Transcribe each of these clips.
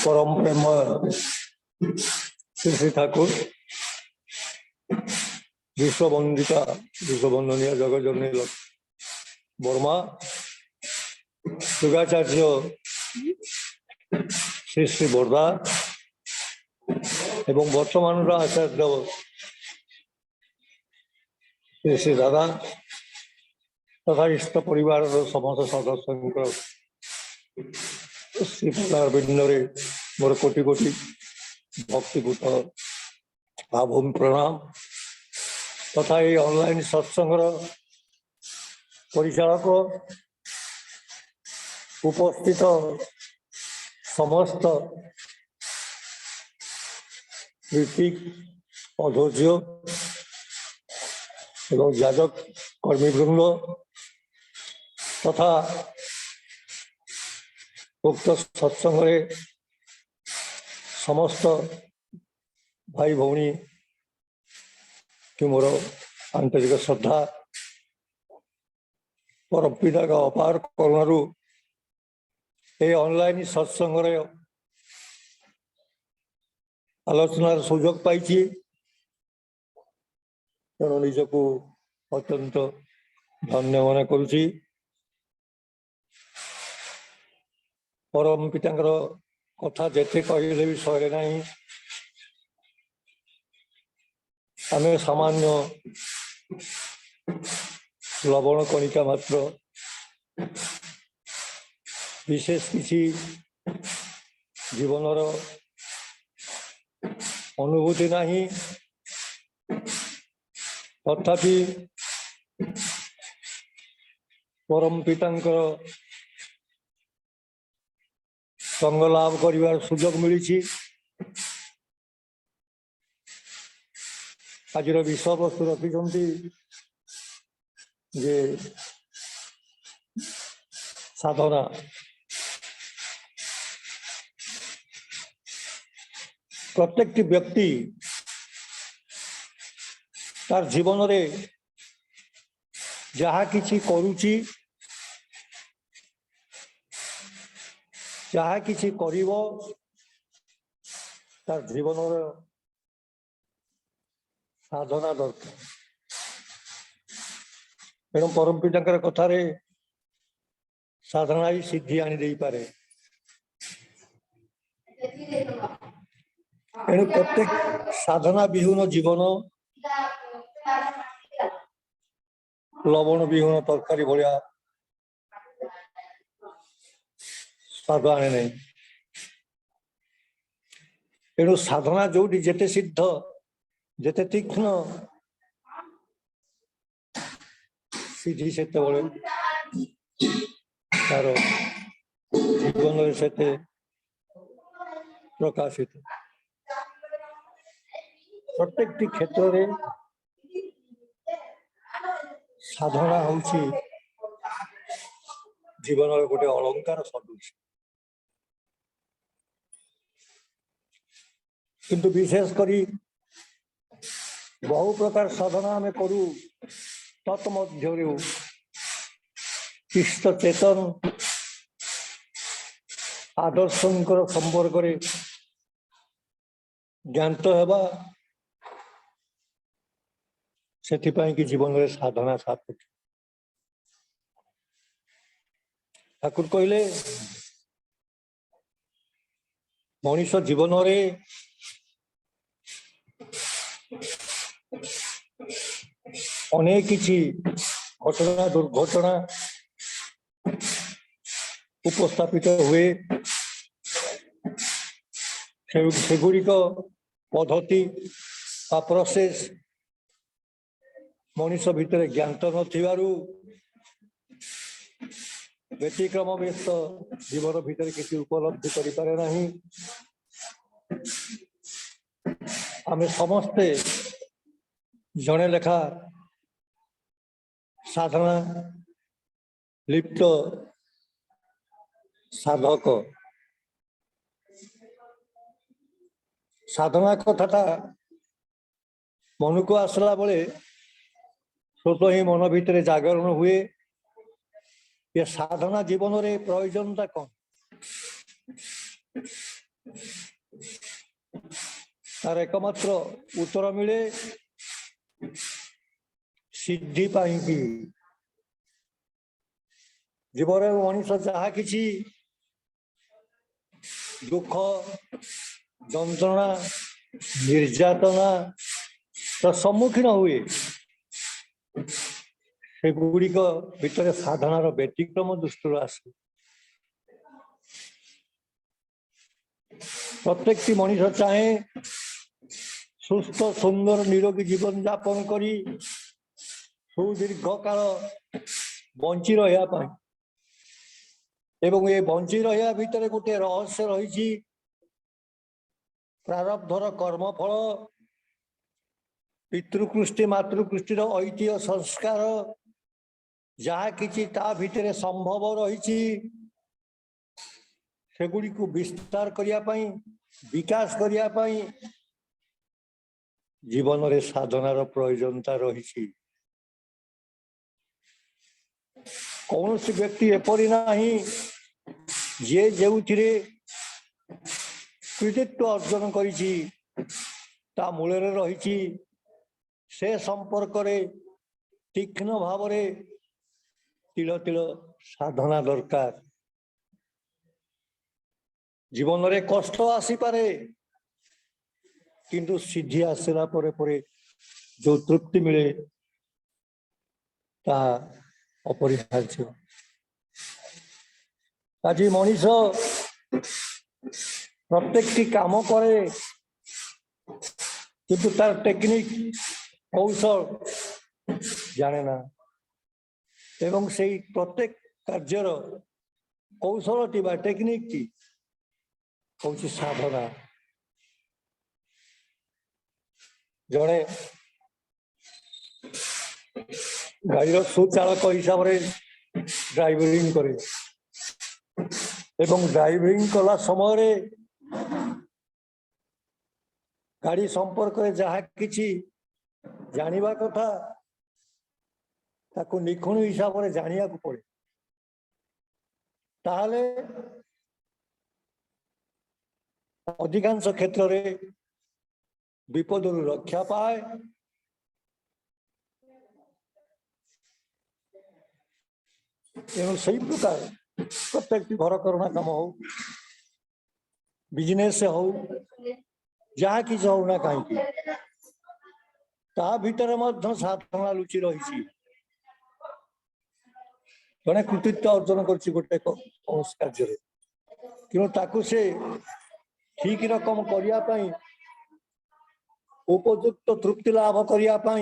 परम प्रेम श्री श्री ठाकुर विश्ववंदिता विश्ववंदनीय जगजननी वर्मा युगाचार्य श्री श्री बोर्दा एवं वर्तमान आचार्य श्री श्री दादा तथा इष्ट परिवार समस्त सदस्य श्रीपदारविंद मोर कोटि कोटि भक्तिभूत भावभूमि प्रणाम तथा ये ऑनलाइन सत्संग परिचालक उपस्थित समस्त ऋतिक अधोज्य एवं याजक कर्मीवृंद तथा उक्त सत्संग समस्त भाई भौणी की मोर आंतरिक श्रद्धा परम पिता का अपार करुणारू ये ऑनलाइन सत्संग आलोचनार सुजोग पाई तेणु निजक अत्यंत धन्य मन करुछि। परम पिता कथा जेते कहले भी सरे नहीं आम सामान्य लवण कणिका मात्र विशेष किसी जीवनर अनुभूति नहीं तथापि परम पितांकर संग लाभ करिवार सुजोग मिली। आज विषय वस्तु रखिंट जे साधना प्रत्येक व्यक्ति तार जीवन रे जहा किछि करुछि जहा किछि करिवो तार जीवन साधना दरकार। तेणु परम पिता कथा साधना ही सिद्धि आनी दे पारे। तेणु प्रत्येक साधना विहीन जीवन लवण विहीन तरकारी भाया स्वाद आने नहीं। तेणु साधना जो जेते सिद्ध जेते तीक्ष्ण सिद्धि से तार जीवन से प्रकाशित प्रत्येक क्षेत्र में साधना होची जीवन गोटे अलंकार सदृश। किंतु विशेष करी बहु प्रकार साधना में करू तत्मध्य इष्ट चेतन आदर्शंकर संपर्क ज्ञात होगा से जीवन में साधना सापेक्ष। ठाकुर कहले मनुष्य जीवन में अनेक किछि घटना दुर्घटना उपस्थापित हुए सेगुड़िक पद्धति आ प्रोसेस मनुष्य भितर ज्ञात नथिबारु व्यतिक्रम व्यस्त जीवन भितर किसी उपलब्धि करि पारे नहीं। आमे समस्ते जने लेखा साधना लिप्त साधक साधना कथाटा मन को आसला बेले स्वतः ही मन भितर जागरण हुए ये साधना जीवन रे प्रयोजनता कौन। तार एकमात्र उत्तर मिले सिद्धि पाई जीवन मनीष जहा किसी दुख जंत्रणा निर्यातना तो सम्मुखीन हुए से गुड़िक भितर साधनार व्यतिक्रम दृष्टि आसे प्रत्येक मनीष चाहे सुस्थ सुंदर निरोगी जीवन यापन करी सुदीर्घ काल बंची रहा एवं ये बंची रहा भितर गोटे रहस्य रही प्रारब्धर कर्मफल पितृकृष्टि मातृकृष्टिर ऐतिह्य संस्कार जहा किछि ता भितर संभव रही सेगुड़ी को विस्तार करने विकास करने जीवन रे साधनार प्रयोजनता रही कौन सी व्यक्ति एपरी नहीं जे जो कृतित्व अर्जन करिछि ता मूल रही से संपर्क तीक्ष्ण भाव तिल तिल साधना दरकार जीवन रे कष्ट आसी पारे किंतु सिद्धि आसला परे परे जो तृप्ति मिले ता अपरिहार्य आज मनीष प्रत्येक काम करे किंतु तार टेक्निक कौशल जाने ना एवं से प्रत्येक कार्यर कौशल टी टेक्निक टी कौन साधना जड़े गाड़ी सुचालक हिसाब से ड्राइविंग करे एवं ड्राइविंग कला समय गाड़ी संपर्क जहा किछि जानिबा कथा ताको निखुण हिसाब से जानिया को पड़े ताहले अधिकांश क्षेत्र में विपद रक्षा पाए एवं सही प्रकार प्रत्येक घर करुणा काम हो बिजनेस हो जहा कि हो ना कहीं ता भीतर साधना लुचि रही जड़े कृतित्व अर्जन कर गोटे कार्य कि ताकू से ठीक रकम करने उपयुक्त तृप्ति लाभ करने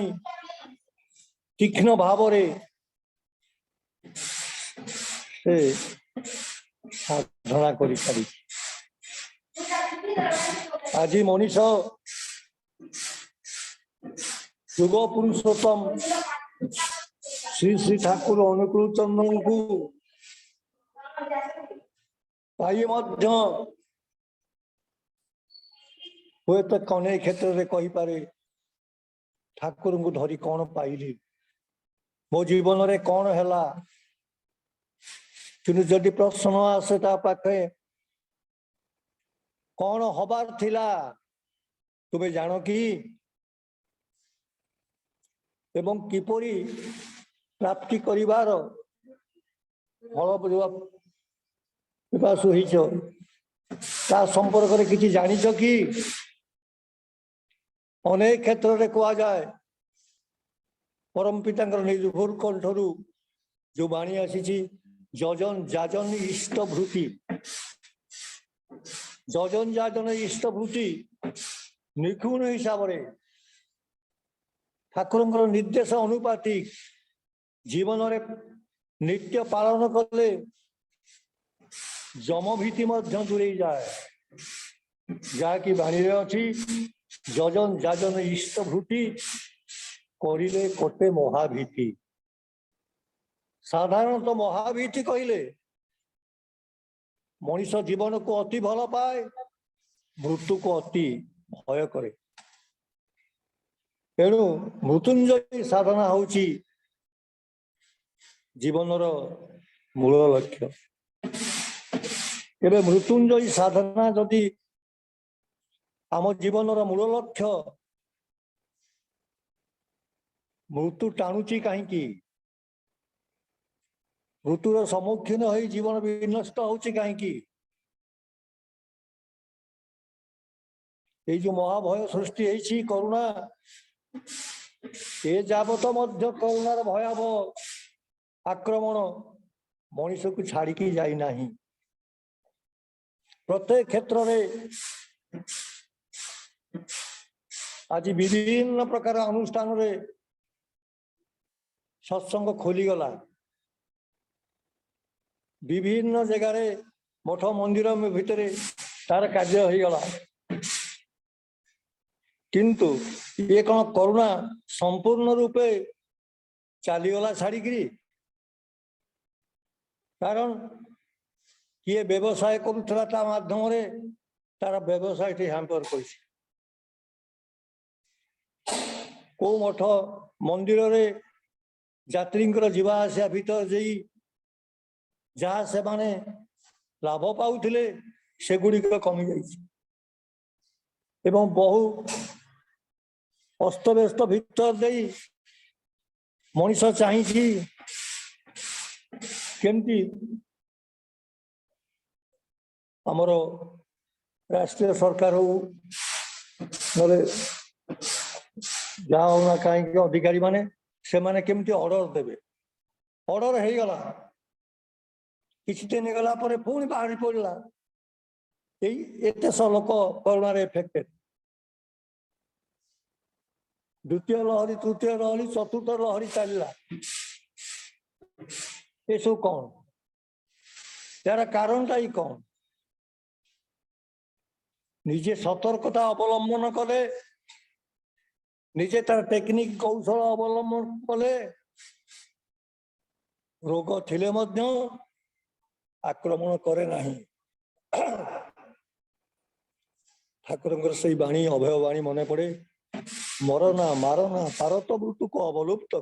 तीक्ष्ण भाव साधना करी आज मनीष युग पुरुषोत्तम श्री श्री ठाकुर अनुकूल चंद्र को पाई हुए तो कने क्षेत्र में कही पारे ठाकुर को धरी कौन पाइली मो जीवन रे कौन हैला किंतु जदि प्रश्न आसे ता पाखे कौन हबार थिला तुम्हें जानो कि एवं किपरि प्राप्ति करिवार फल पिपासु होइछो ता संपर्क रे किछि जानिछ कि अनेक क्षेत्र में कह जाए परम पिता निर्भर कंठरू जो बाणी आसी जजन जाजन इष्टभूति जजन जाजन इष्टभूति निखुण हिसाब से ठाकुर निर्देश अनुपातिक जीवन में नित्य पालन कले जमभीति दूरे जाए जहाँकि बाणी अच्छी जजन जाजन इष्टभूति करिले कोटे महाभीति साधारणतः तो महाभीति कहले मनीष जीवन को अति भल पाए मृत्यु को अति भय करे तेणु मृत्युंजय साधना होची जीवनर मूल लक्ष्य एवं मृत्युंजय साधना जदि आम जीवन मूल लक्ष्य मृत्यु टाणुची कहीं मृत्युर सम्मुखीन हो जीवन विनष्ट होची कहीं ये जो महाभय सृष्टि है करुणा ए जावत मध्य करुणार भयावह आक्रमण मनीष को छाड़ी जाई नहीं। प्रत्येक क्षेत्र में आज विभिन्न प्रकार अनुष्ठान रे सत्संग खोलीगला विभिन्न जगार मठ मंदिर भितर तार कार्य हो गला किंतु ये कौन करुणा संपूर्ण रूपे चलीगला छाड़िकी कारण किए व्यवसाय करुला माध्यम तार व्यवसाय हैम्पर कर मठ मंदिर रे यात्री जीवा आसिया भीतर जी जहाँ से माने लाभ पाउथिले से गुड़िक कमी जाइए एवं बहु अस्तव्यस्त भीतर दे मनीष चाहिए केमती आमर राष्ट्रीय सरकार हो जहाँ होना कहीं अधिकारी माने से माने केमती ऑर्डर देवे ऑर्डर हो गला किसी दिन गला पर पुणी बाहरी पड़ा एत लोक कोरोना एफेक्टेड द्वितीय लहरी तृतीय लहरी चतुर्थ लहरी चलला ये सब कौन यार कारणटा ही कौन निजे सतर्कता अवलंबन कले निजे तार टेक्निक कौशल अवलंबन कले रोग थिले मध्य आक्रमण करे नहीं। ठाकुर से बाणी अभय बाणी मन पड़े मरना मारना पारत मृत्यु को अवलुप्त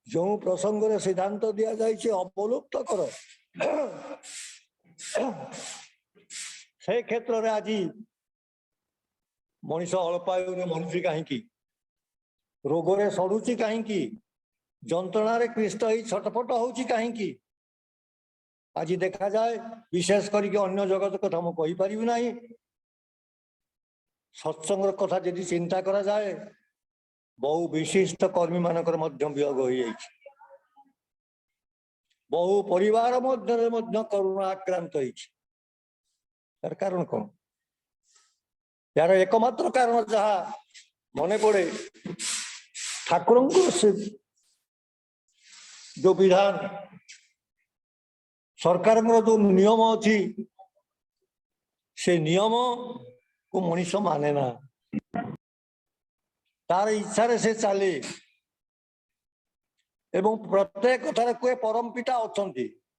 जो प्रसंग रे सिद्धांत दिया जाए अवलुप्त कर से क्षेत्र में आज मनीष अल्पायु मरुची कहीं रोगरे सड़ुची कहीं जंत्रणा क्लिष्ट ही छटपट होची कहीं आज देखा जाए विशेष करके अन्य जगत कथा मु कहि परिबि नाही सत्संग कथा यदि चिंता करा जाए बहु विशिष्ट कर्मी मानकर मध्य वियोग हो जाइछि बहु परिवार मध्य करुणा आक्रांत होइछि यार कारण कौन यार एकमात्र कारण जहाँ मन पड़े ठाकुर से जो विधान सरकार जो नियम अच्छी से नियम को मनीष माने ना तार इच्छा से चले एवं प्रत्येक कथार कहे परम पिता अच्छा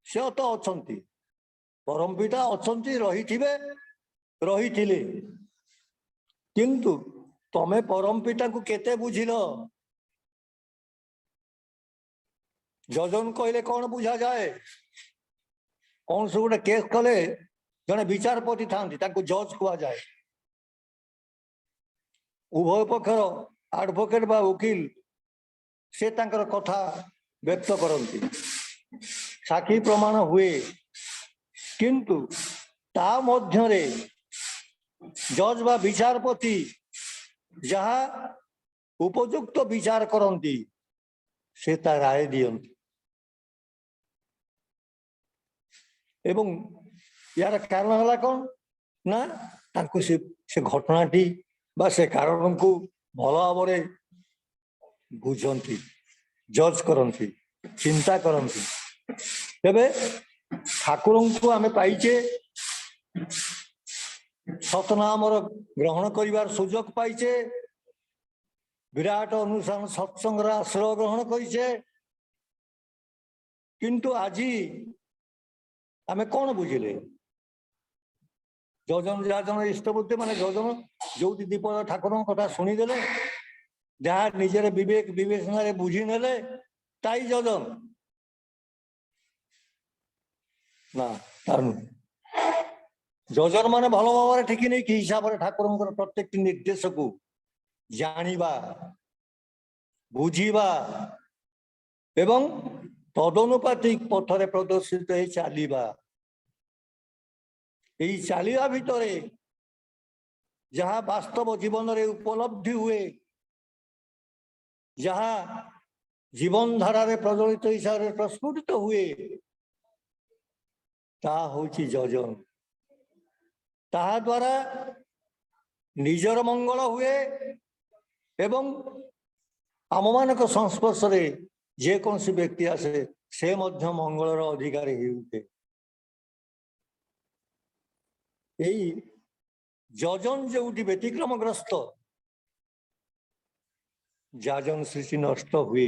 से तो अच्छा परम पिता अच्छा रही किंतु तमें परम पिता को केते बुझिल जजन कहले कौन बुझा जाए कौन से गोटे केस कले जड़े विचारपति था जज कह जाए उभय पक्षर एडवोकेट बा वकील से कथा व्यक्त करती साक्षी प्रमाण हुए किंतु ता मध्यरे जज बा विचारपति जहाँ उपयुक्त विचार करती से ता राय दियंती एवं यार कारण है कौन ना से घटनाटी बा से कारण को भल भाव बुझती जज करती चिंता करती तेबे ठाकुर को आम पाइचे सतनाम ग्रहण कर सुजोग पाइचे विराट अनुष्ठान सत्संग आश्रय ग्रहण करिछे किंतु आज आमे कौन बुझिले जजन जन इष्टबुद्धि माने जजन जो दीपद ठाकुर कथा शुणीदे जहाँ निजे विवेक विवेचना बुझी नेले ताई जजन ना जजन माने भल भाव ठीक नहीं कि हिसाब से ठाकुर प्रत्येक निर्देश को जानिबा बुझीबा एवं तदनुपातिक पथरे प्रदर्शित हो चलवा चलवा भितर जहाँ वास्तव जीवन रे उपलब्धि हुए जहाँ जीवन धारा रे प्रज्वलित हिसाब से प्रस्फुटित हुए ता होची जजन ताहा द्वारा निजर मंगल हुए एवं आम मानक संस्पर्श रे जे कौन सी व्यक्ति आसे से मध्य मंगलर अधिकारी ही उठे यही जजन जो व्यतिक्रमग्रस्त जाजन सृष्टि नष्ट हुए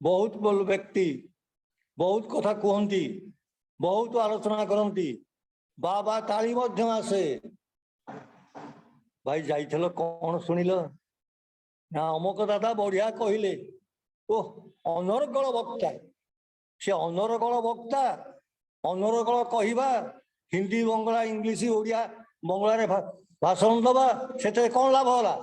बहुत बल व्यक्ति बहुत कथा कहती बहुत आलोचना करती बाबा ताली मध्य आसे भाई जाइथिलो कौन शुणिल ना अमुक दादा बढ़िया कहले ओ अनर्गल वक्ता से अनर्गल वक्ता अनर्गल कहवा हिंदी बंगला इंग्लिश ओडिया बंगला भाषण दबा से कौन लाभ होला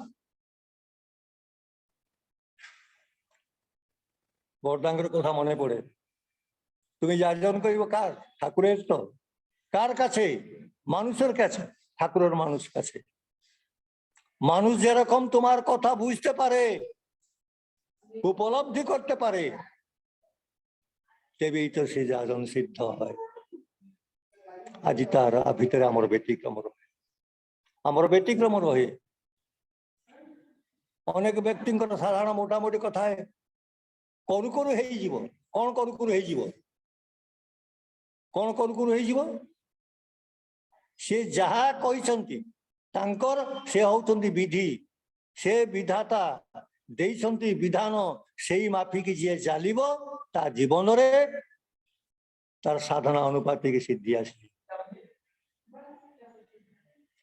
बरदांगर कथा मने पड़े तुम्हें जाजन कर कार ठाकुर तो कार काछे मानुषर काछे ठाकुर मानुष काछे मानुष जेरकम तुम्हार कथा बुझते पारे उपलब्धि करते पारे तेबेई तो से जाजन सिद्ध है आज तार भितर आमर व्यतिक्रम रहे आमर व्यतिक्रम रहे अनेक व्यक्ति साधारण मोटामोटी कथा है करू करू हे जीव कौन करू करू हे जीव कौन करू करू हे जीव से जहा कहते तांकर से होउछंती विधि से विधाता देइछंती विधान सेई माफिक जी चलिबो ता जीवन रे तार साधना अनुपातिक सिद्धि आसी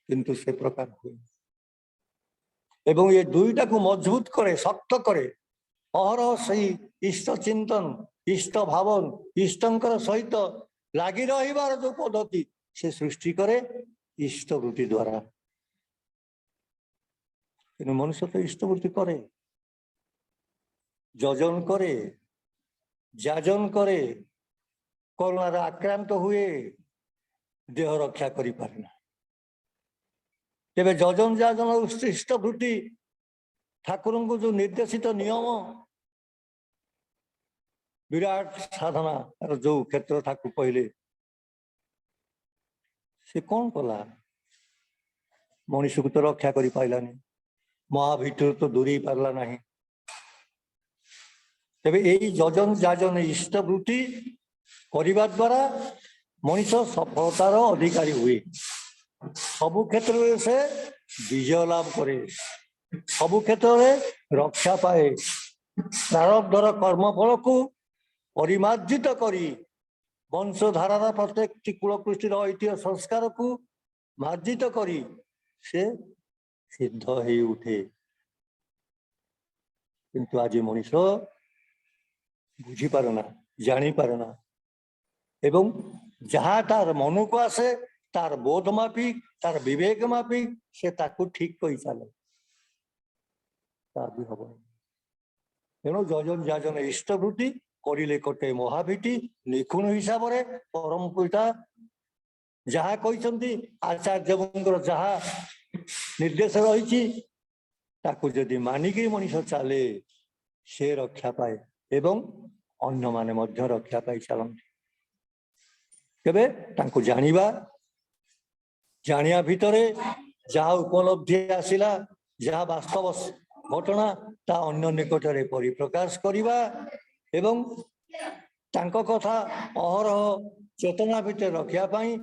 किंतु से प्रकार हुए एवं ये दुईटा को मजबूत करे शक्त करे अहरह सही इष्ट चिंतन इष्ट भावन इष्टंकर सहित लगी रहिबार जो पद्धति से सृष्टि करे इष्टवृत्ति द्वारा मनुष्य तो इष्टवृत्ति करे जजन करे जाजन करे करुणार आक्रांत हुए देह रक्षा करि पारे ना तेबे जजन जाजन इष्टवृत्ति ठाकुर को जो निर्देशित नियम विराट साधना जो क्षेत्र ठाकुर कहले से कौन कला मनुष्य को तो रक्षा करि पाइलानी महाभितर तो दूरी पारला नहीं तेबे यही जजन जाजन इष्टवृत्ति करने द्वारा मनुष्य सफलतार अधिकारी हुए सबु क्षेत्र से विजय लाभ करे सबु क्षेत्र में रक्षा पाए प्रारब्धर कर्मफल को परिमार्जित करी वंशधारार प्रत्येक कुलकृष्टिर ऐतिह्य संस्कार को मार्जित करी से सिद्ध ही उठे किंतु आज मनुष्य बुझी पारना जानी पारना एवं जहाँ तार मन को आसे तार बोध माफिक तार विवेक माफिक से ताकू ठीक कही चले हम तेणु जजन जाजन इष्टवृत्ति करिले कटे महाभीति निखुण हिसाब से परम पिता जहाँ कहते आचार्य जहाँ निर्देश रही जदि मानिकी मनुष्य चले से रक्षा पाए एवं अन्य माने मध्य रक्षा पाई चलती तेबे तांको जानिबा जानिया भितरे जहाँ उपलब्धि आसिला जहाँ वास्तव घटना ता अन्य निकटरे परिप्रकाश करिबा एवं तांको कथा अहरह चेतना भितर रखिया पाई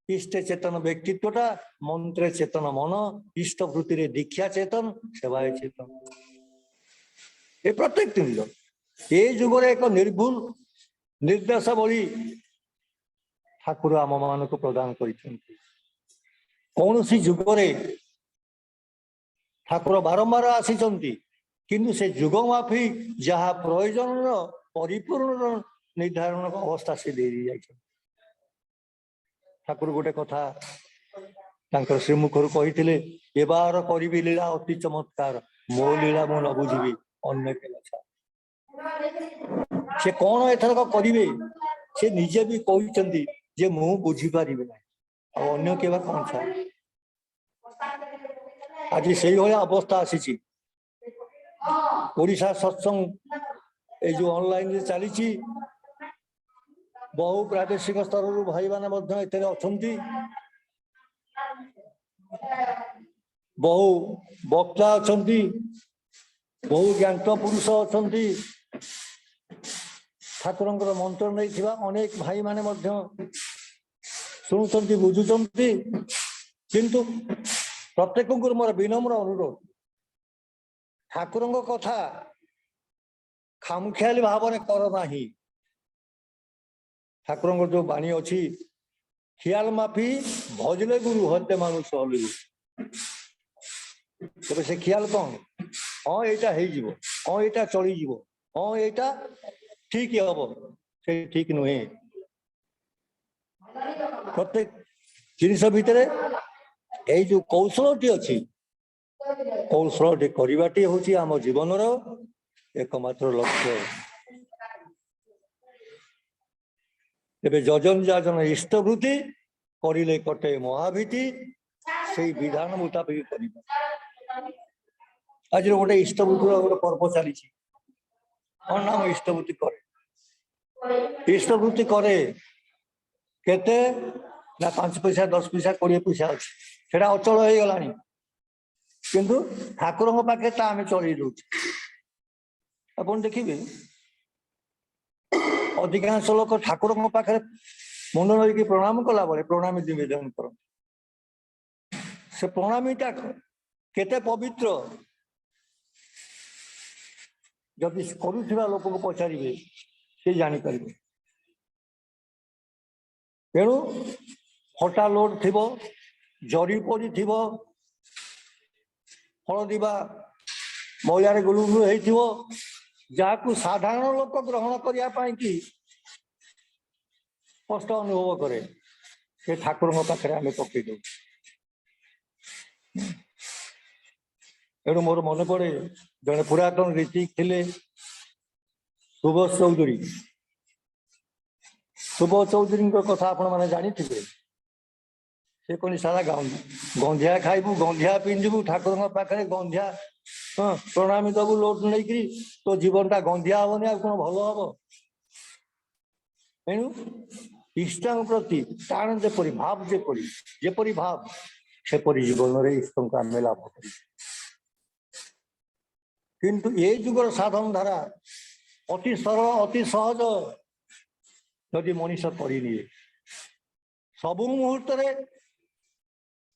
इष्ट चेतन व्यक्तित्वटा मंत्र चेतन मन इष्ट वृत्ति रे दीक्षा चेतन सेवाय चेतन ये प्रत्येक दिन ये जुगर एक निर्भुल निर्देशावली ठाकुर आम मान को प्रदान कर कौन सी जुगरे ठाकुर बारंबार आसी किंतु से जुग माफी जहाँ प्रयोजन परिपूर्ण निर्धारण अवस्था से दे दी जाए ठाकुर गोटे कथा तांकर श्रीमुखर कही एबार करी लीला अति चमत्कार मो लीला मु न बुझी अन्य से कौन एथरक करेंगे से निजे भी कहते जे मु बुझीपारि ना अन्य केवा कौन छा आज से अवस्था आसी ओडिशा सत्संग ये जो ऑनलाइन चली बहु प्रादेशिक स्तर भाई माने अच्छा बहु वक्ता अच्छा बहु ज्ञात पुरुष अच्छा ठाकुर मंत्र नहीं अनेक भाई माने शुणुंट बुझुंट किंतु प्रत्येक मोर विनम्र अनुरोध ठाकुर कथा खामखियाली भाव में कर ना ठाकुर जो बाणी अच्छी खियाल माफी भजले गुरु हत्या मानुष तेरे से खियाल कौन हाँ यहाँ हो हाँ यहाँ चलीज हाँ यहाँ ठीक हम से ठीक नुहे प्रत्येक जिनिस भितर यही जो कौशलटी अच्छी कौशलटी करवाटी हूँ आम जीवन एकमात्र लक्ष्य तेरे जजन जाजन इष्टवृत्ति करिले कटे महाभीति से विधान मुताबिक कर आज गोटे इष्टवृत्ति गोटे पर्व चली कौन नाम इष्टवृत्ति करे इष्टवृत्ति करे केते ना 5 पैसा 10 पैसा 20 पैसा अच्छे अचल हो गला किंतु ठाकुर पाखे आम चल आप देखिए अधिकांश लोक ठाकुर पाखे मुंड नईकि प्रणाम कला बेले प्रणामी निवेदन कर से प्रणामीटा केते पवित्र जदि करुवा लोक को पचारे से जापर तेणु फटा लोड थी जरी पड़ी थी हलदीबा मैलार गुलुगुलु हो जहाँ साधारण लोक ग्रहण करने की कष्ट अनुभव करे से ठाकुर पाखे आम पकई दो तेणु मोर मन पड़े जड़े पुरातन रीति थे सुभाष चौधरी सुभाष चौधरी कथा आपण मैंने जानी से कौन सारा गंधिया खाइबू गंधिया पिंधबू ठाकुर पाखे गंधिया हाँ प्रणामी दबू लोट नहीं तो जीवनटा गंधिया हेनी आ कौन भल हम तेणु इष्टा प्रति टाण जेपरी भाव जेपरी भाव सेपरी जीवन इष्ट को आम लाभ कर किंतु ये जुगर साधन धारा अति सरल अति सहज यदि मनीष करनी सबु मुहूर्त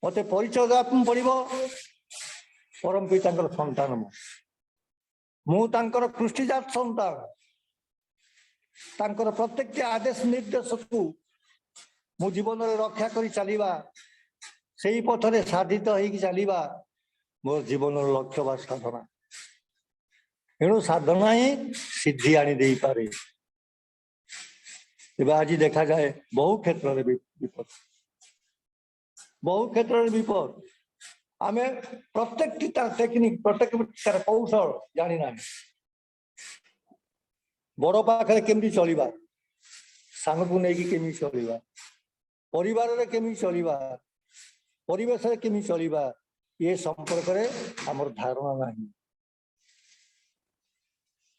मत परिचय देवाक पड़ो परम पिता संतान मुझर कृष्टिजात संतान तांकर प्रत्येक आदेश निर्देश को मु जीवन में रक्षा कर चलवा से पथरे साधित हो चलवा मोर जीवन लक्ष्य बा साधना तेणु साधना ही सिद्धि आनी दे पारे आज देखा जाए बहु क्षेत्र में विपद बहु क्षेत्र में विपद आम प्रत्येक तार टेक्निक प्रत्येक तार कौशल जानी ना बड़ पाखे केमी चलवा सांग को लेकिन केमी चलवा परिवार केमी चलवा परिवेश केमी चलवा ये संपर्क में आमर धारणा नहीं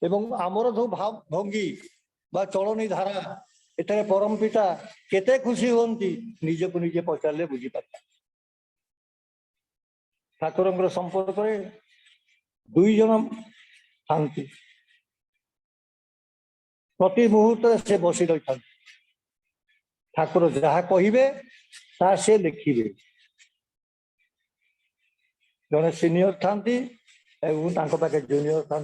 एवं आमर जो भाव भंगी बा चलनी धारा एठारे परम पिता केते खुशी होती निजे को निजे पचारे बुझी पाता ठाकुर संपर्क में 2 जन था प्रति मुहूर्त से बसी रही था ठाकुर जहाँ कहे ता से लिखे जड़े सीनियर था पाखे जूनियर था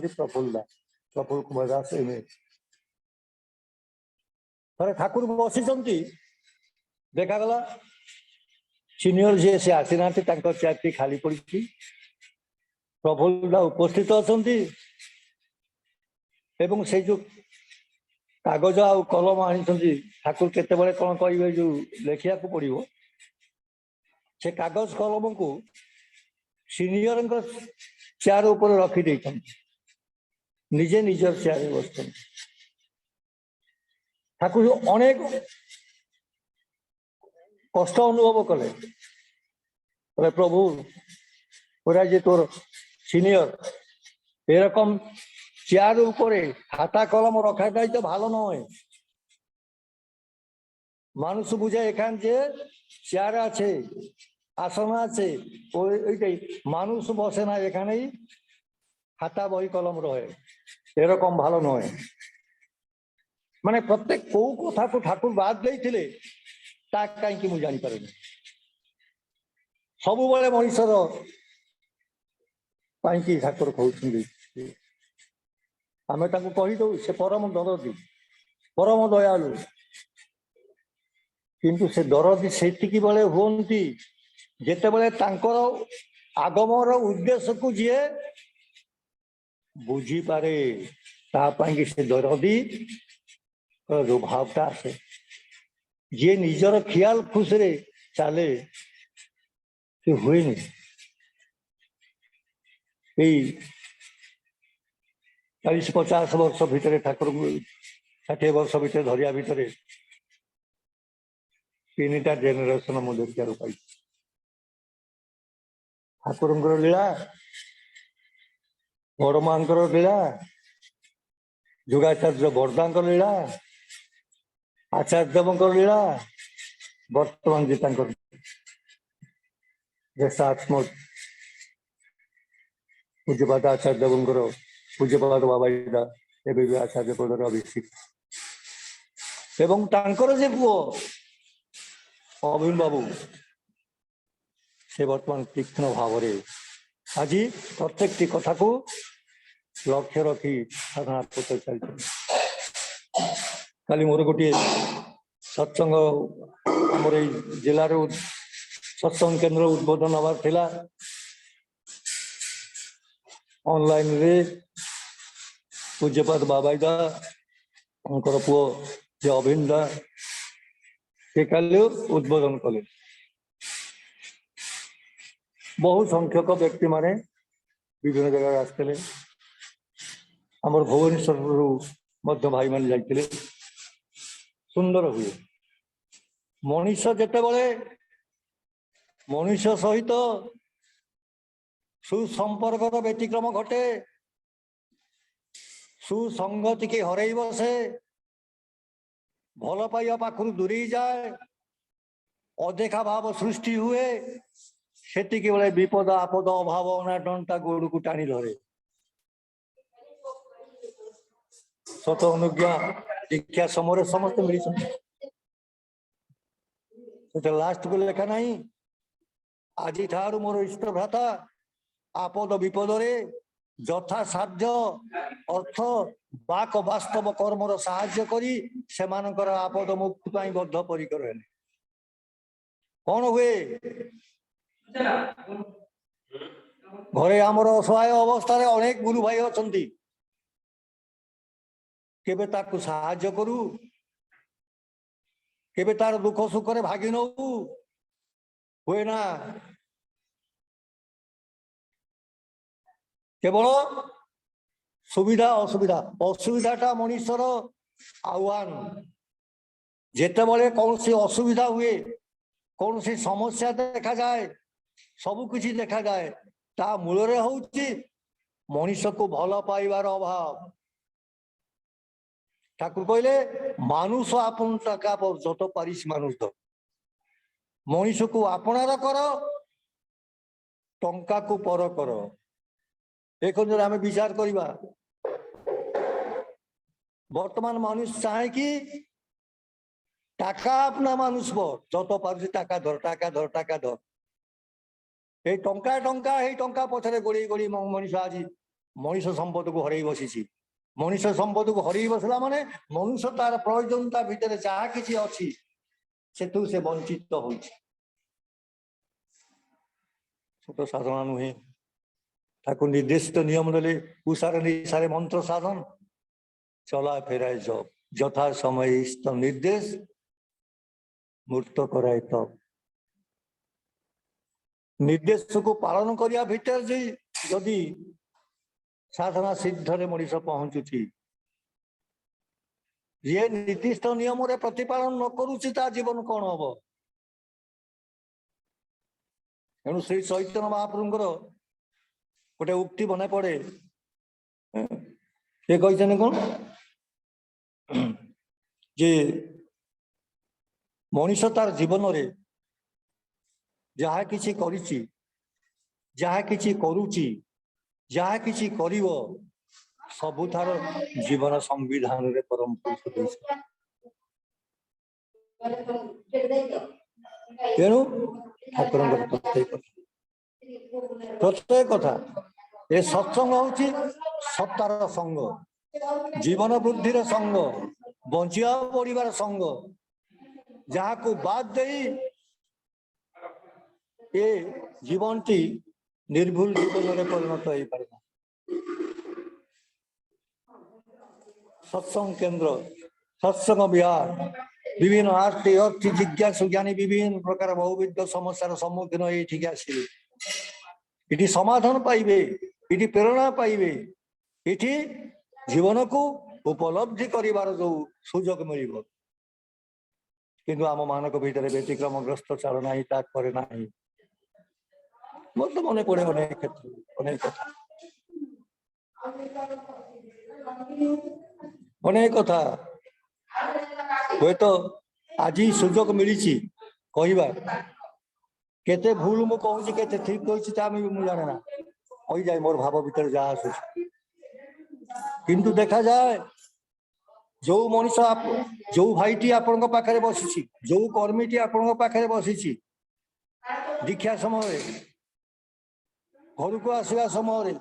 प्रफुल्ल कुमार दास थे ठाकुर बसी देखागला सीनियर जी से आसी ना चेयर खाली पड़ी प्रफुल्ल उपस्थित अच्छा से जो कागज आ कलम आनी ठाकुर केते कौन कहे जो लेखिया को पड़ो से कागज कलम को सीनियर चेयर ऊपर रखी निजे निजर चेयर बस ठाकुर अनेक कष्ट अनुभव कले प्रभु पूरा जे तोर सीनियर एरकम चेयर ऊपर खाता कलम रखाटाई तो भालो नय मानुष बुझे एखान जे चेयर आछे आसन आछे ओइटाई मानुष बसे ना एखाने खाता बही कलम रहे एरकम भालो नय माने प्रत्येक को कथा को ठाकुर बाद देइथिले ता काई मु जानि पारे सब बेले मनीषर पाई ठाकुर कहउछन्ती आमे ताकू कहि दउ से परम दरदी परम दयालु किंतु से दरदी सेतिकी बेले हुंती जेते बेले तांकर आगमर उद्देश्य को जे बुझी पारे ता पाई कि से दरदी जो भावटा आसे जे निजर ख्याल खुशरे चले से हुए नहीं 40-50 वर्ष भितर ठाकुर 60 वर्ष भितर धरिया भितर 3टा जेनेरेशन मु देखिया पाई ठाकुर लीला बड़मा लीला जुगाचार्य बरदा लीला आचार्य देव लीला वर्तमान जी देशात्म पूज्यपाद आचार्य देवंकर पूज्यपाद बाबाईदा एवं भी आचार्य पदर अभिषेक एवं तांकर जे पुओ अभिन बाबू से वर्तमान तीक्ष्ण भाव आज प्रत्येक कथा को लक्ष्य रखी साधना करते चलते काली मोर गोटे सत्संग आमर जिलार सत्संग केन्द्र उद्बोधन हबार थिला ऑनलाइन रे पूज्यपाद बाबाईदा उनकर पुओ जे अभिनदा से काली उद्बोधन कले बहु संख्यक व्यक्ति माने विभिन्न जगह आसते आमर भुवनेश्वर भाई मान जाते सुंदर हुए मनीष जेते बड़े मनीष सहित सुसंपर्क व्यतिक्रम घटे सुसंगति के हरई बसे भल पाइबा पाखु दूरी जाए अदेखा भाव सृष्टि हुए सेतिके बेले विपद आपद अभाव अनाटनटा गोड़ को टाणी धरे सत अनुज्ञा दीक्षा समय समस्त मिली लास्ट को लेखा नहीं आज ठार मोर इष्ट भ्राता आपद विपद यथा साध्य अर्थ बाक वास्तव कर्मर साहाय्य करी सेमानकर आपद मुक्ति पाई बद्ध परिकर हेले कौन हुए घरे आमर असहाय अवस्था अनेक गुरु भाई अछंती केबे ताकू साहाय्य करू केबे तार दुख सुख रे भागी नऊ हुए ना केवल सुविधा असुविधा असुविधाटा मनुष्यर आह्वान जेते बड़े कौन सी असुविधा हुए कौन सी समस्या देखा जाए सब किछि देखा जाए ता मूल रे होउची मनुष्य को भल पाइबार अभाव ठाकुर कहले मानुष आपन टाका जत पारिस मानुष द मनुष्य को आपनार कर टंका को पर कर एक आम विचार करवा बर्तमान मानुष चाहे कि टाका अपना मानुष जत पार टाका धर टाका धर टाका धर ये टंका टंका ये टंका पछरे गोड़ी गोड़ी मनुष्य आज मनुष्य संपद को हरई बसी मनुष्य संपद को हरई बसला माने मनुष्य तार प्रयोजनता भितर जहाँ किसी अच्छी सेतु से वंचित हो छोट साधना नुहे ठाकुर निर्दिष्ट नियम देले उषार निशारे मंत्र साधन चला फेराए जब যথা সময় ইষ্ট নির্দেশ মূর্ত କରାଏ ତ ନିର୍ଦ୍ଦେଶକୁ ପାଳନ କରିବା ଭିତରେ ଯଦି ସାଧନା ସିଦ୍ଧରେ ମଣିଷ ପହଞ୍ଚୁଛି, ଯିଏ ନିର୍ଦ୍ଦିଷ୍ଟ ନିୟମରେ ପ୍ରତିପାଳନ ନ କରୁଛି ତା ଜୀବନ କଣ ହବ? ତେଣୁ ଶ୍ରୀ ଚୈତନ୍ୟ ମହାପ୍ରଭୁଙ୍କର ଗୋଟେ ଉକ୍ତି ମନେ ପଡେ। ସେ କହିଛନ୍ତି କଣ ଯେ ମଣିଷ ତାର ଜୀବନରେ ଯାହା କିଛି କରିଛି, ଯାହା କିଛି କରୁଛି, ଯାହା କିଛି କରିବ, ସବୁଠାର ଜୀବନ ସମ୍ବିଧାନରେ ପରମ ପୁରୁଷ ଦେଇଛି। ତେଣୁ ଠାକୁରଙ୍କର ପ୍ରତ୍ୟେକ କଥା ଏ ସତ୍ସଙ୍ଗ ହଉଛି ସତ୍ତାର ସଙ୍ଗ, ଜୀବନ ବୃଦ୍ଧିର ସଙ୍ଗ, ବଞ୍ଚିବା ବଢିବାର ସଙ୍ଗ, ଯାହାକୁ ବାଦ ଦେଇ ଏ ଜୀବନଟି ନିର୍ଭୁଲ ଜୀବନରେ ପରିଣତ ହେଇପାରେ ନା। सत्संग केंद्र, सत्संग विहार, विभिन्न आर्ति अर्थी जिज्ञासु ज्ञानी विभिन्न प्रकार बहुविध समस्यार सम्मुखीन ये आसवे, ये समाधान पाइबे, ये प्रेरणा पाइबे, ये जीवन को उपलब्धि करिवार जो सुजोग मिल, किंतु आम मानक भीतर व्यतिक्रमग्रस्त चालना ही ताक करे नाही। मत मन पड़े अनेक क्षेत्र अनेक कथा अनेक कथा हुए तो आज सुजोग मिली कहवा केते भूल मु कहूँ केते ठीक कहूँ जाने ना कही जाए मोर भाव भीतर जहाँ आस किंतु देखा जाए जो मनीष जो भाईटी आपण पाखे बसी, जो कर्मीटी आपण पाखे बसी दीक्षा समय घर को आसवा समय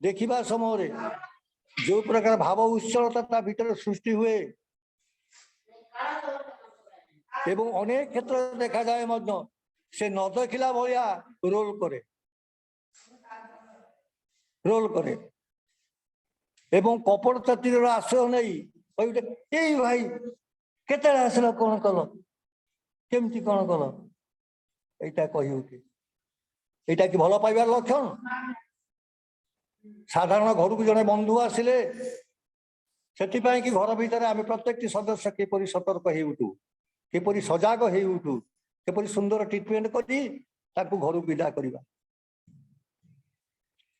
देखा समय जो प्रकार भाव उच्चलता भीतर सृष्टि हुए एवं अनेक क्षेत्र देखा जाए से न देखला भाया रोल करे एवं कपड़ चातिर आश्रय नहीं भाई केते आसल कौन कल केमती कौन कल यहाँ कही यहाँ कि भल पाइबार लक्षण। साधारण घर को जड़े बंधु आसिले से कि घर भीतर आम प्रत्येक सदस्य किपरि सतर्क हो उठू, किपरि सजग हो उठू, किपरि सुंदर ट्रिटमेंट करी घर को विदा करवा।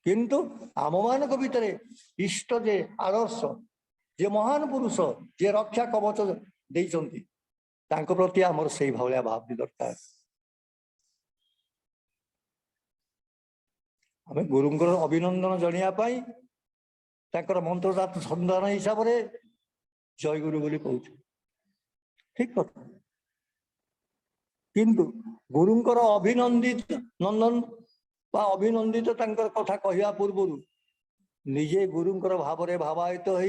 किंतु आम मान भीतर इष्ट जे आदर्श जे महान पुरुष जे रक्षा कवच देइचंती तांको प्रति आमर से भावना भाव भी दरकार। आम गुरुंकर अभिनंदन जनाई मंत्रदात संधान हिसाब से जय गुरु बोली कहूँ ठीक कथा, किंतु गुरुंकर अभिनंदित नंदन अभिनंदित कथा कहवा पूर्व निजे गुरुंकर भाव में भावायित हो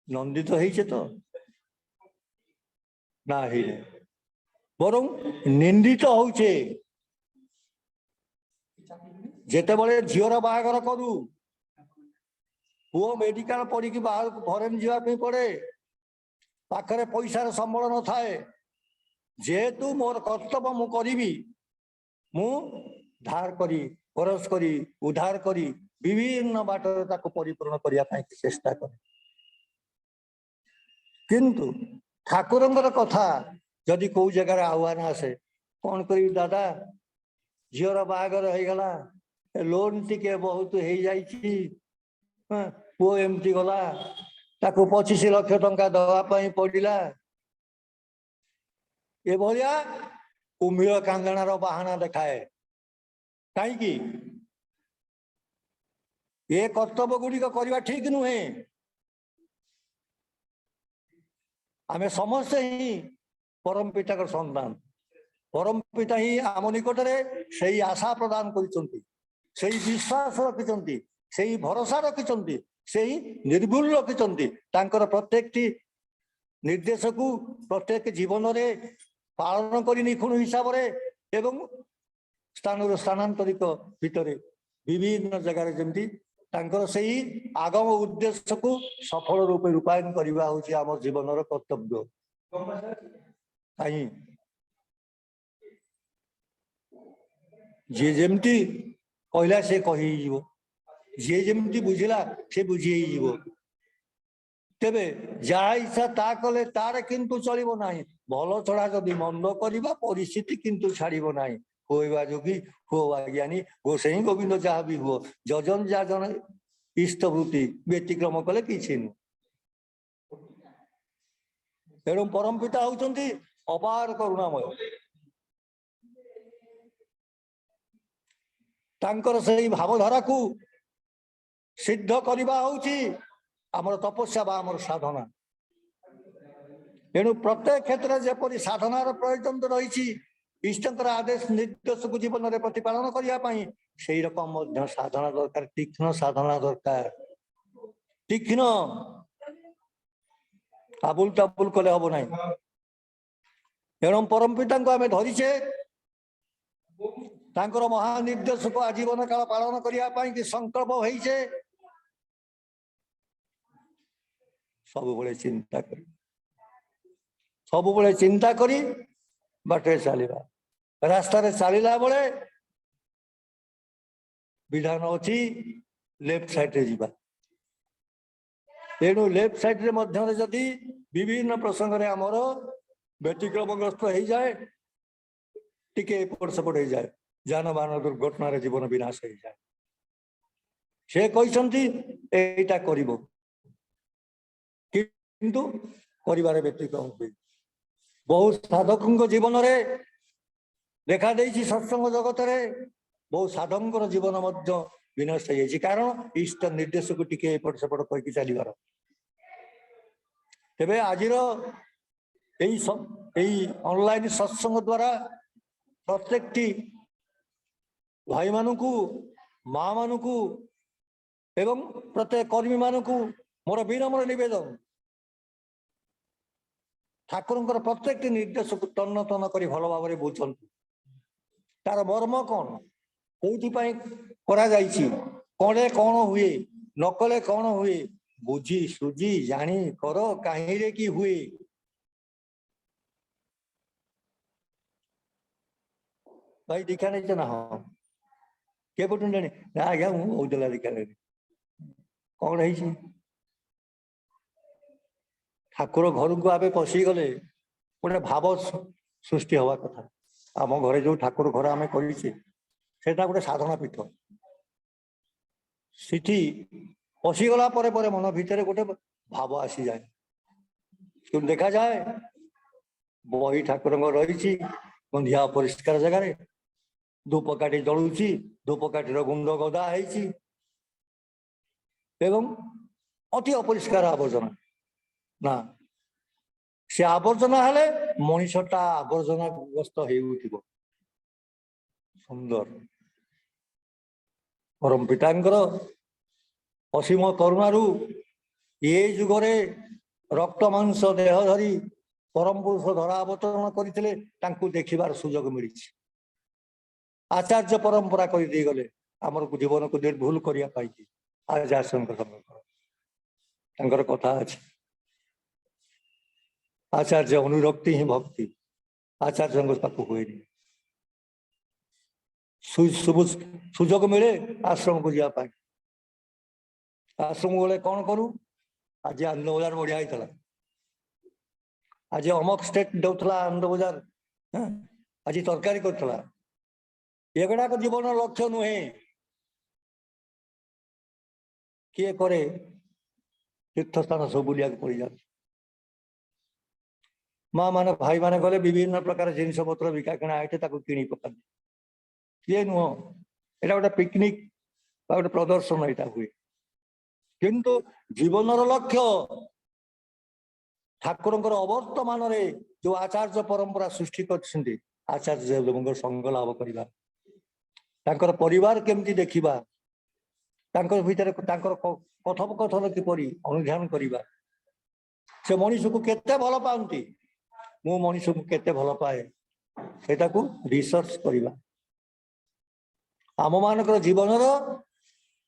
नंदित तो ना ही बरं निंदित होचे जेते बड़े झीर बाहागर करू पुओ मेडिकल पढ़ी बाहर फरेन जावाई पड़े पाखरे पैसार संबल न थाए जेहेतु मोर कर्तव्य मु करी मु धार करी खरच करी उधार करी विभिन्न बाटर ताको परिपूर्ण करने चेष्टा करे। किंतु ठाकुरंकर कथा जदि को जगार आह्वान आसे कौन करी दादा झीर बाहागर हो गला लोन टिके बहुत हो जाइछि पुओ एमती गला ताको 25 लाख टंका दवापाई पड़ा ए भलिया कुम्भीर कांदणार बाहाना देखाए कहीं ये कर्तव्य गुड़िक करवा ठीक नुहे। आम समस्ते ही परम पिता संतान, परम पिता ही आम निकट से आशा प्रदान कर विश्वास रखिंट से भरोसा रखिंट से निर्भुल रखिंट प्रत्येक निर्देश को प्रत्येक जीवन में पालन कर निखुण हिसाब से एवं स्थान स्थानांतरित भितर विभिन्न जगार जमी तांकर सही आगम उद्देश्य को सफल रूपे रूपायन करवा होची आम जीवन कर्तव्य। कहीं जी जमती कहला से कही जी जमती बुझिला से बुझी तेबे जहा इच्छा ता कले तार किंतु चलिबो नाही भल छड़ा जदि मंद करवा परिस्थिति किंतु छाड़िबो नाही होइबा जोगी हुआ ज्ञानी गोसाई गोविंद जहाँ भी हुआ जजन जाजन इष्टवृत्ति व्यतिक्रम कले किछि नु तेणु परम पिता होउचंती अपार करुणामय तांकर सही भावधारा को सिद्ध करवा होउची आमर तपस्या बा आमर साधना तेणु प्रत्येक क्षेत्र में जपरी साधनार प्रयोजन तो रही इष्टर आदेश निर्देश को जीवन में प्रतिपालन करने से रकम साधना दरकार तीक्ष्ण साधना दरकार तीक्ष्ण आबुल टाबुल कले हम ना तेणु परम पिता को आम धरीचे महानिर्देश को आजीवन काल पालन करने संकल्प होइछे सब चिंता कर सब चिंता करी बाटे चलवा रास्तार चलला बेले विधान अच्छी लेफ्ट साइड जीवा तेणु लेफ्ट साइड रे मध्य जदि विभिन्न प्रसंग रे आमर व्यतिक्रमग्रस्त हो जाए टिके एपट सेपट हो जाए जानबाहन दुर्घटना रे जीवन विनाश हो जाए से कहते एटा करिवो किंतु परिवार व्यतिक्रम हुए बहु साधक जीवन में देखा देछि सत्संग जगत रे बहु साधक जीवन विनष्ट हो कारण इष्ट निर्देश को टिके एपट सेपट करके चलबार तेबे आजिर ऑनलाइन सत्संग द्वारा प्रत्येक भाई मानू माँ मानू एवं प्रत्येक कर्मी मानू मोर विनम्र निवेदन ठाकुर प्रत्येक निर्देश को तन्न तन्न कर भल भाव बुझुं तार मर्म कौन कौपाई कले कौन हुए न कले कौन हुए बुझी सुझी जानी कर कहीं कि हुए भाई दीक्षा नहीं ना हाँ के पटुन ना आज्ञा मुझे दीक्षा नहीं कौन है ठाकुर घर को आवे पशि गले गोटे भाव सृष्टि हवा कथा आम घरे जो ठाकुर घर आम कर गोटे साधना पीठ सिटी पशिगला मन भितर गोटे भाव आसी जाए देखा जाए बही ठाकुर रही गंधिया परिष्कार जगार धूपकाठी जलुची धूपकाठीर गुंड गदा एवं अति अपरिष्कार आवर्जना ना से आवर्जना हेले मनीषटा आवर्जना ग्रस्त हो सुंदर परम पितांकर असीम करुणारू ये जुगरे रक्त मांस देह धरी परम पुरुष धरा अवतरण करते देखिबार सुजोग मिली आचार्य परंपरा कर दी गले आमर जीवन को निर्भुल करने आचार्य कथा अच्छे आचार्य अनुरक्ति ही भक्ति आचार्य हुए सुजोग मिले आश्रम को जावाई आश्रम गले कौन करूँ आज आनंद बजार बढ़िया होता आज अमक स्टेट दौला आनंद बजार आज तरकारी करता एगुड़ाक जीवन लक्ष्य नुहे किए करे तीर्थस्थान सब बुलिया पड़ जा माँ मान भाई मान गले विभिन्न प्रकार जिनस पत्र बिका किना आए कि पका किए नुह यहाँ गोटे पिकनिक गोटे प्रदर्शन यहाँ हुए किंतु जीवन लक्ष्य ठाकुर अवर्तमान जो आचार्य परंपरा सृष्टि कर आचार्य संग लाभ करवा परिवार केमती देखा भीतर कथोपकथन किपरि अनुध्यान करवा से मनीष को केते भल पाती मु मनीष को केते भल पाए से रिसर्च करवा आम मान जीवन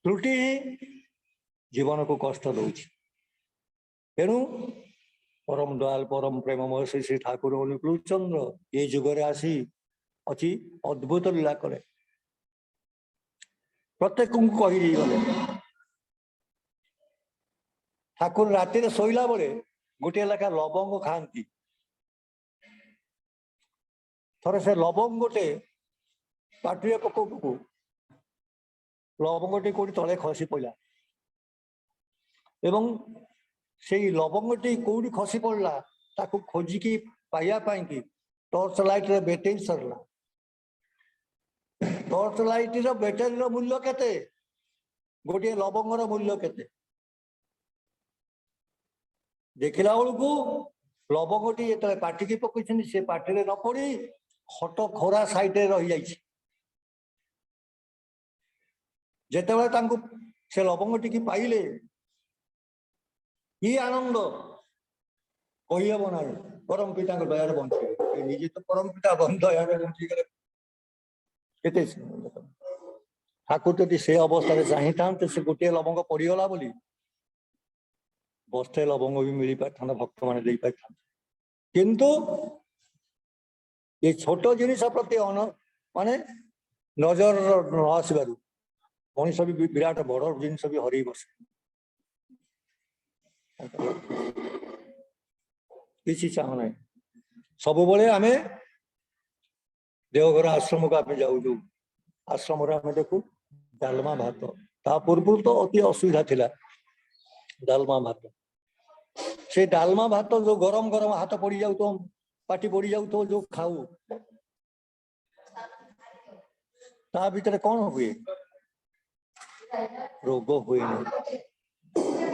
त्रुटि जीवन को कष्ट दौर तेणु परम दयाल परम प्रेममय श्री श्री ठाकुर अनुकूल चंद्र ये जुगरे आसी अति अद्भुत लीला करे प्रत्येक को कही गले ठाकुर राति शोला बेले गोटे लेखा लवंग खाती थरे से लवंग गोटे पाटिरे पकौ पकौ लवंगटी कौटी तले खसी पड़ा एवं से लवंगटी कौटी खसी पड़ा ताकू खोजिकी पाइबापी कि टर्च लाइट रे बैटेरी सरला टर्च लाइट रो बैटेरी मूल्य केते गोटे लवंगर मूल्य केते देखला बेलू लवंगटी जो पाटिकी पकई से पाटिरे न पड़ी खट खोरा साइड रही जाइए जिते से लवंग टी पाइले ये आनंद कहीहब ना परम पिता दयार बंचे निजे तो परम पिता दयार बंचीगले ठाकुर जदि से अवस्था चाही था से गोटे लवंग पड़गला बोली बस्ते लवंग भी मिल पार भक्त मैंने दे पार किंतु ये छोट जिनिस प्रति माने नजर न आसबार मनीष भी विराट बड़ जिनस भी हर बसे किसी चाहना सब बड़े आम देवघर आश्रम को आप जाऊँ आश्रम देखू डालमा भात ता पूर्व तो अति असुविधा थिला डालमा भात से डालमा भात जो गरम गरम हाथ पड़ जाऊ तो पाटी पड़ जाऊ तो जो खाऊ ता भीतर कौन हुए रोग हुए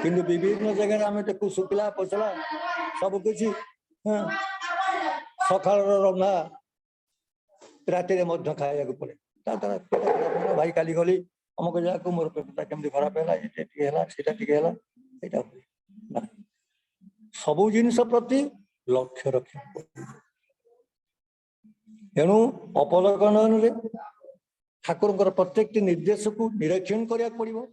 किंतु विभिन्न जगह आम देखू शुक्ला पचला सब किसी सका रंधा राति खाया पड़े भाई काली गली अमुक जगह मोर पेटा केमती खराब है सबू जिनस प्रति लक्ष्य रख तेणु अपलकन ठाकुर प्रत्येक निर्देश को निरीक्षण करा पड़ो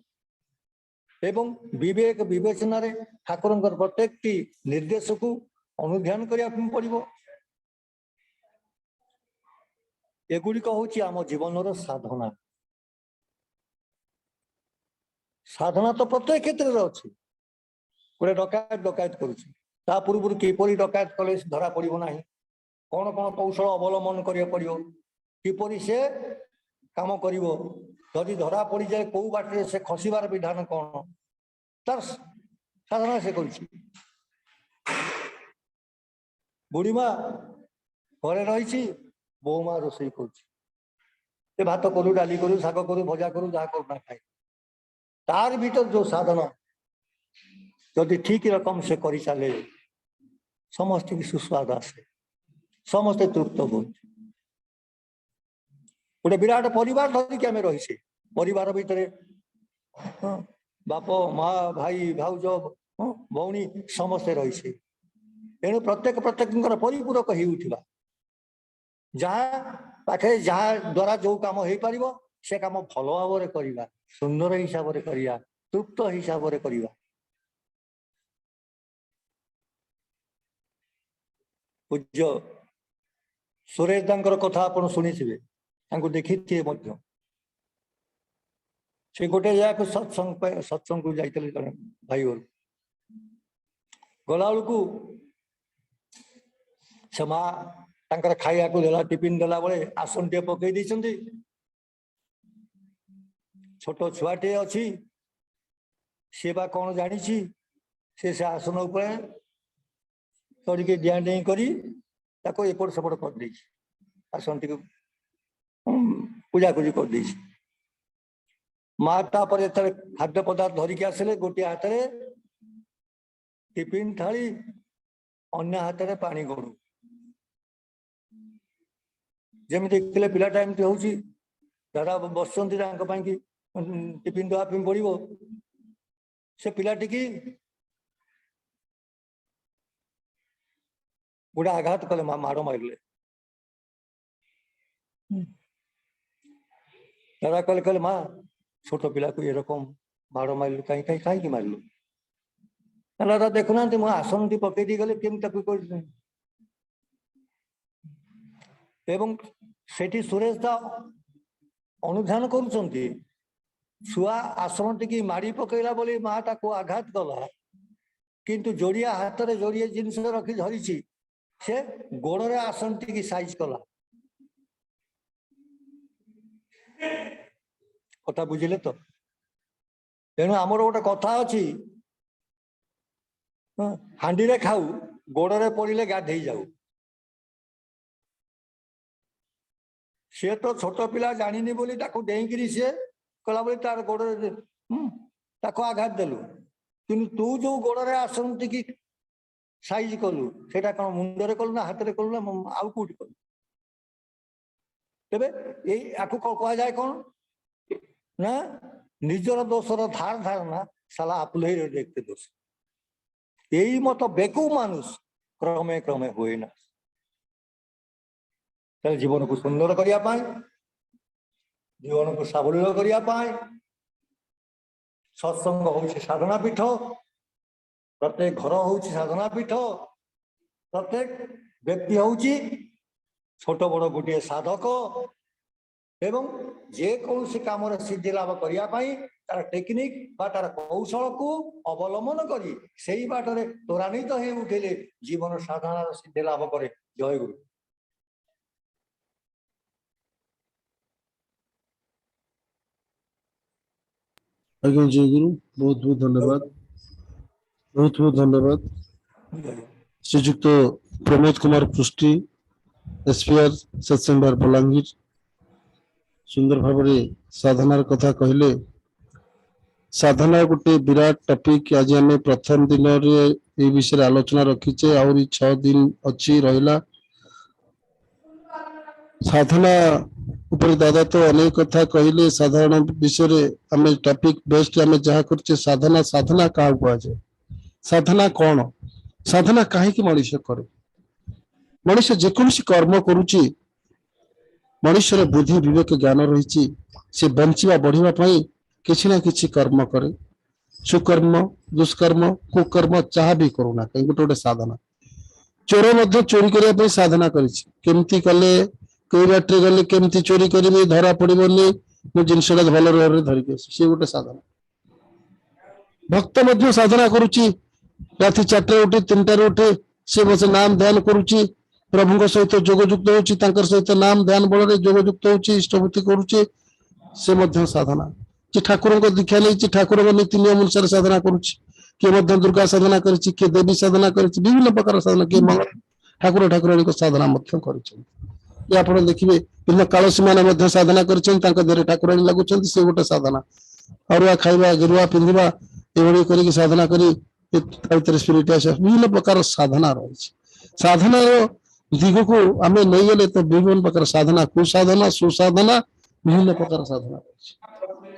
एवं विवेक विवेचन ठाकुर प्रत्येक निर्देश को अनुध्यान करा पड़ो एगुड़िक हूँ आम जीवन साधना साधना तो प्रत्येक क्षेत्र में अच्छी गोटे डकायत डकायत करुच्चा पूर्व किपर डकायत कले धरा पड़ो ना कौन कौन कौशल अवलम्बन करा पड़ो किपर से काम करी धरा पड़ जाए कौ बाटे से खसबार विधान कौन तार साधना से कर बुढ़ीमा घरे रही बोमा रोषे कर भात करू डाली करू शाग करू भजा करू जहाँ करू ना खाए तार भीतर जो साधना जदि ठीक रकम से कर चले समस्त की सुस्वाद आसे समस्ते तृप्त हो गोटे विराट परिवार धरिकी आम रही परिवार भितर बाप माँ भाई भाउज भौणी समस्ते रही तेणु प्रत्येक परिपूरक हो उठा जहाँ पाखे जहाँ द्वारा जो कम हो पार से कम भल भाव करवा सुंदर हिसाब से करवा तृप्त हिसाब से करवा पूज्य सुरेश दांकर कथा आप शुणी देखी थे से गोटे जगह सत्संग को जाते जन भाई घर गला बेलू से माँ खाया को देला टिफिन देला बेले आसन टे पकई देछंती छोट छुआटे अच्छी सी बा कौन जानी से आसन उपर चढ़ी डिया डेई करी एपट सेपट कर दे आसन टी पूजा पूजी कर दे माँ तापर खाद्य पदार्थ धरिकी आसिले गोटे हाथ में टिफिन थाली अन्य हाथ में पानी गड़ू जमी देखिले पिलाटा एमती हूँ दादा बस टिफिन देवाई पड़ो से पिलाटी की गोटे आघात कले माड़ मारे दादा कहले माँ छोट पिला को ये रकम बाड़ मारू कहीं कहीं कहीं मारू देखुना मो आसन टी पकई गले केमी एवं सेठी सुरेश दा अनुधान करुचंती छुआ आसन टी माड़ी पकईला बोली माँ ताको आघात कला किंतु जोड़िया हाथ में जोड़िए जिनस रखी धरी से गोड़े आसन टी साइज कला कथा बुझिले तो तेणु आमर गोटे कथा अच्छी हांडी रे खाऊ गोड़े पड़े गाधे जाऊ सी तो छोट पिला जानी बोली डेईकरी सी कला बोली तार गोड़े आघात देलु किंतु तू जो गोड़े आसन टी साइज कलु से मुंडरे कलु ना हाथ में कलु ना आउ कौटी कलु तेबे याकू कह जाए कौन ना निजर दोषर धार धारणा साला आपुल देखते दोष यही मत बेकू मानुष क्रमे क्रमे हुए ना जीवन को सुंदर करने जीवन को साबल्य करने सत्संग हूँ साधना पीठ प्रत्येक घर हूँ साधना पीठ प्रत्येक व्यक्ति हूँ छोट बड़ गोटे साधक एवं जेकोसी काम सिद्धि लाभ करने तार टेक्निक बा तार कौशल को अवलंबन करी सेही बाटरे त्वरान्वित हो उठिले जीवन साधना सिद्धि लाभ करे। जय गुरु। आज्ञा जय गुरु। बहुत बहुत धन्यवाद, बहुत बहुत धन्यवाद। श्रीजुक्त प्रमोद कुमार पृष्टि एसपीआर सत्संग बलांगीर सुंदर भाव साधनार कथा कहले। साधना गोटे विराट टॉपिक आज आम प्रथम दिन ये विषय आलोचना रखीचे आहरी 6 दिन अच्छी रहा। साधना ऊपर दादा तो अनेक कथा कहले साधारण विषय आम टॉपिक बेस्ट आम जहाँ कर साधना साधना क्या कहुए साधना कौन साधना कहीं मनुष्य करे मनुष्य जेकोसी कर्म करुच्ची मनुष्यर बुद्धि विवेक ज्ञान रही से बंचिवा बढ़िया किसी ना किसी कर्म करे सुकर्म दुष्कर्म कुकर्म चाह भी करूना कहीं गोटे गोटे साधना चोर मध्य चोरी करने साधना करमती कले कई बाटे गले केमती चोरी करी धरा पड़ोनी मो जिनसा भल भाव धरिक सी गोटे साधना। भक्त मध्य साधना करुच्ची राति 4 उठे 3 उठे सी बस नाम ध्यान करुच्ची प्रभु सहित जोगयुक्त होकर सहित नाम ध्यान बल जोगयुक्त हो इष्टभूति करुचे से मध्य साधना। कि ठाकुर को दीक्षा नहीं ठाकुर नीति नियम अनुसार साधना करुच्ची किए दुर्गा साधना कर देवी साधना कर विभिन्न प्रकार साधना किए मंगल ठाकुर ठाकुराणी साधना आप देखिए विभिन्न कालसी मैंने साधना कर ठाकुराणी लगुच से गोटे साधना अरुआ खाइबा गिरुआ पिंधा ये साधना कर स्पिरिट विभिन्न प्रकार साधना रही साधना दिग को आम नहीं गले तो विभिन्न प्रकार साधना कुसाधना सुसाधना विभिन्न प्रकार साधना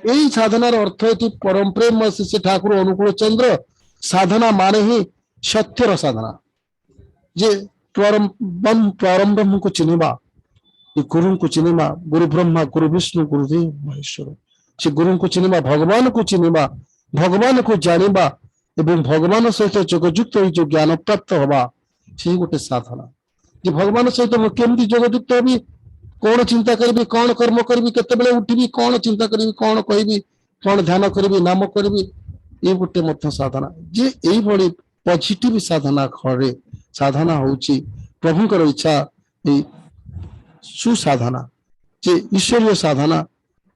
यही साधनार अर्थ ये परम प्रेम से ठाकुर अनुकूल चंद्र साधना माने ही सत्यर साधना जे प्रारंभ को चिन्हवा गुरु को चिन्हवा गुरु ब्रह्मा गुरु विष्णु गुरुदेव महेश्वर से गुरु को चिन्हवा भगवान को चिन्हवा भगवान को जानिबा एवं भगवान सहित जोगयुक्त जो ज्ञान प्राप्त हवा सी गोटे साधना जे भगवान सहित केमती जोगयुक्त होबी कौन चिंता करी कौन कर्म करी केते उठी कौन चिंता करी कौन कहि कौन ध्यान करी नाम करी ये गोटे मत साधना जे यही पॉजिटिव साधना घरे साधना होची प्रभुकर इच्छा सुसाधना जे ईश्वरीय साधना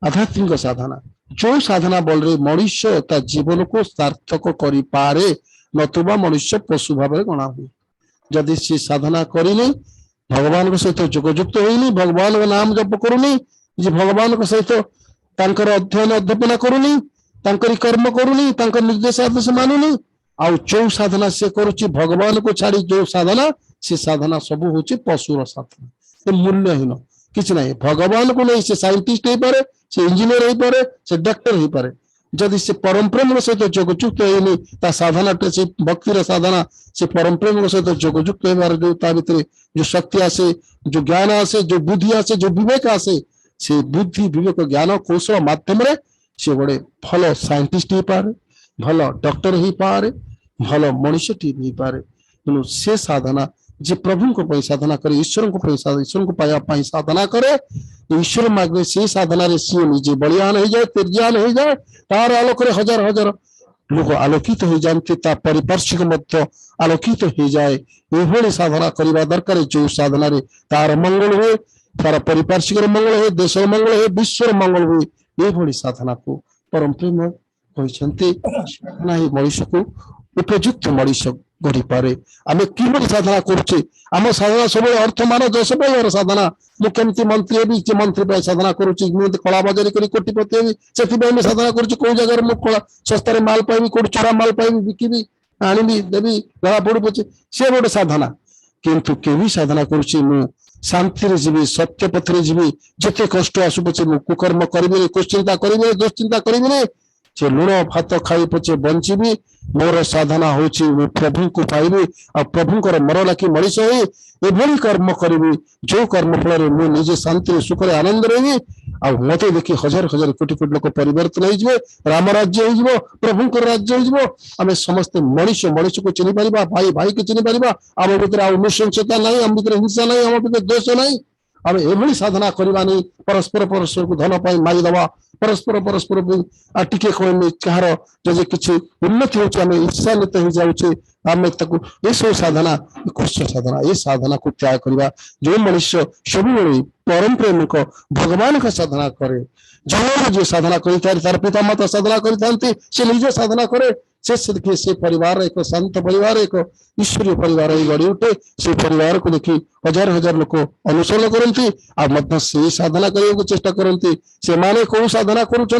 आध्यात्मिक साधना जो साधना बल मनुष्य ता जीवन को सार्थक करि पारे नतुबा मनुष्य पशु भाव गणा हुए जदि सी साधना करनी भगवान सहित जोगयुक्त होनी भगवान नाम जप करूनी जे भगवान सहित अध्ययन अध्यापना करूनी कर्म करूनी निर्देश आदेश मानुनी आउ जो साधना से करुच्ची भगवान को छाड़ी जो साधना से साधना सब हूँ पशुर साधना मूल्यहीन किसी ना भगवान को नहीं से साइंटिस्ट हो पारे से इंजीनियर हो पारे से डॉक्टर हो पारे जदि से परम प्रेम सहित जोगयुक्त होनी साधना से भक्तिर साधना से परम प्रेम सहित जोगयुक्त होबार जो भितर जो शक्ति आसे जो ज्ञान आसे जो बुद्धि आसे जो विवेक आसे से बुद्धि विवेक ज्ञान कौशल माध्यम सी गोटे भल साइंटिस्ट हो पारे, भल डॉक्टर हो पारे, भल मनुष्यटी हो पारे, तेणु से साधना जे प्रभु को साधना करे, ईश्वर को ईश्वर को पाया साधना करे, ईश्वर मागे से साधना रे सी निजे बलियान हो जाए, तिर्जान हो जाए, तार आलोक रे हजार हजार लोग आलोकित हो जाते, परिपार्श्विक मध्य आलोकित हो जाए। ये साधना करने दरकार, जो साधना रे तार मंगल हुए, तार परिपार्श्विक मंगल हुए, देश मंगल हुए, विश्व मंगल हुए, ये साधना को परम प्रेम कहते। साधना ही मनुष्य को उपयुक्त मनुष्य गढ़ी पारे। आम कि साधना करुचे, आम साधना सब अर्थ मान जस पाइबार साधना, मुख्यमंत्री मंत्री भी मंत्री साधना करुच्ची, कला बजारी कर कोटिपति भी से साधना करुच्ची, कौ जगह मुझे शस्तार माल पाइबी, कौट चोरा माल पाइबी, बिकबी, आनबी, देवी, गला पड़ू पचे, सी गोटे साधना। किंतु के साधना करुच्ची मु शांति जीवी, सत्य पथरे जीवी, जिते कष्ट आसु पचे मु कुकर्म करी, कुश्चिंता करी, दुश्चिंता करी, से लुण भात खाई पचे बंचीबी, मोर साधना होची प्रभु को पाइबी, आ प्रभुंकर मर लाखी मनीष होई एभली कर्म करी, जो कर्म फल मुझे निजे शांति सुख आनंद रही, आ मत देखी हजार हजार कोटी कोटी लोक परिवर्तन हो, राम राज्य हो, प्रभुंकर राज्य हो, आम समस्त मनीष मनीष को चिन्ह पारिबा, भाई भाई को चिन्ह पारिबा, आम भीतर अनुशंसता नहीं, आम भीतर हिंसा नहीं, आम भीतर द्वेष नहीं, आम एभली साधना करवा नहीं, परस्पर परस्पर को धन पाई मारिदवा, परस्पर परस्पर टिके कहने कहार जदि किसी उन्नति होमें ईर्षान्वित हो जाऊे, आम ये सब साधना कृष्ण साधना, ये साधना को त्याग करवा। जो मनुष्य सब परम प्रेमिक भगवान का साधना करे, जो साधना कर पिता माता साधना करते, निजे साधना करे, से देखिए से परिवार एक शांत परिवार, एक ईश्वरीय परिवार गढ़ी उठे। से परिवार को देखी हजार हजार लोक अनुसरण करती, से साधना करने को चेष्टा करती, से माने कौ साधना करुँच,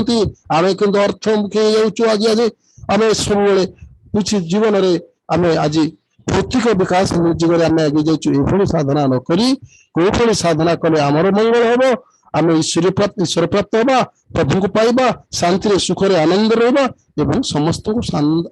आम कि अर्थमुखी जाऊँ। आज आज आम सब कुछ जीवन में आम आज भौतिक विकास जीवन आम आगे जाइए, साधना नक कौ साधना कले आमर मंगल हम, आम ईश्वर प्राप्त हवा, प्रभु को पाइबा, शांति सुख आनंद रहा, एवं समस्त को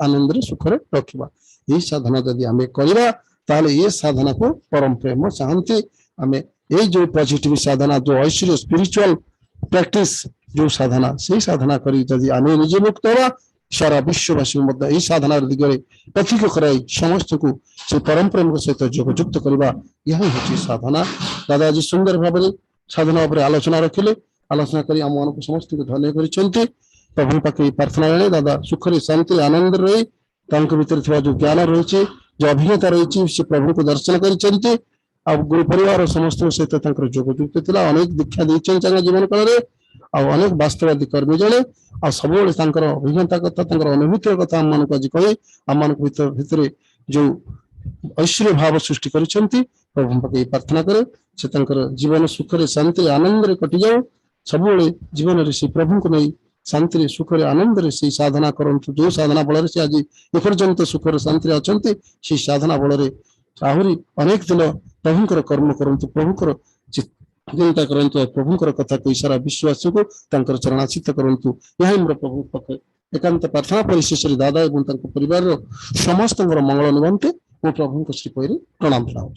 आनंद सुख रखा। यही साधना जदि आम करवा, ये साधना को परम प्रेम चाहती। आम ये जो पॉजिटिव साधना, जो ऐश्वर्य स्पिरिचुअल प्रैक्टिस, जो साधना से साधना करी जदि आम निजे मुक्त हवा, सारा विश्ववासी यही साधना दिगरे प्रतीक कराई समस्त को से परम प्रेम सहित जोगयुक्त करवा, यही हूँ साधना। दादा आज सुंदर भाव साधना उपर आलोचना रखिले, आलोचना करी आम मान समस्त को धन्य कर प्रभु पाखे प्रार्थना जाने दादा सुखरे शांति आनंद रही, भीतर जो ज्ञान रही, जो अभिज्ञता रही, से प्रभु को दर्शन कर गुरु परिवार समस्त सहित जोगयुक्त था। अनेक दीक्षा देते जीवन काल में, अनेक वास्तववादी कर्मी जड़े, आ सब अभिज्ञता कथा अनुभूति कथा आम मानक आज कही आम मान भितर जो ऐश्वर्य भाव सृष्टि कर प्रभु पाखे प्रार्थना करे, से जीवन सुखरे शांति आनंद कटि जाऊ। सब जीवन में से प्रभु को नहीं शांति सुखरे आनंद से साधना करंतु, जो साधना बल से आज एपर्यंत सुखर शांति अच्छा, से साधना बल आहरी अनेक दिन प्रभुंकर कर्म करंतु, प्रभुंकर चिंता करंतु, प्रभुंकर कथा को सारा विश्वासी को चरणाचित करंतु। यही मोर प्रभु पाखे एकांत प्रार्थना परिशेष दादा और परिवार समस्त मंगल निमंते मो प्रभु श्रीपद प्रणाम जनाऊँ।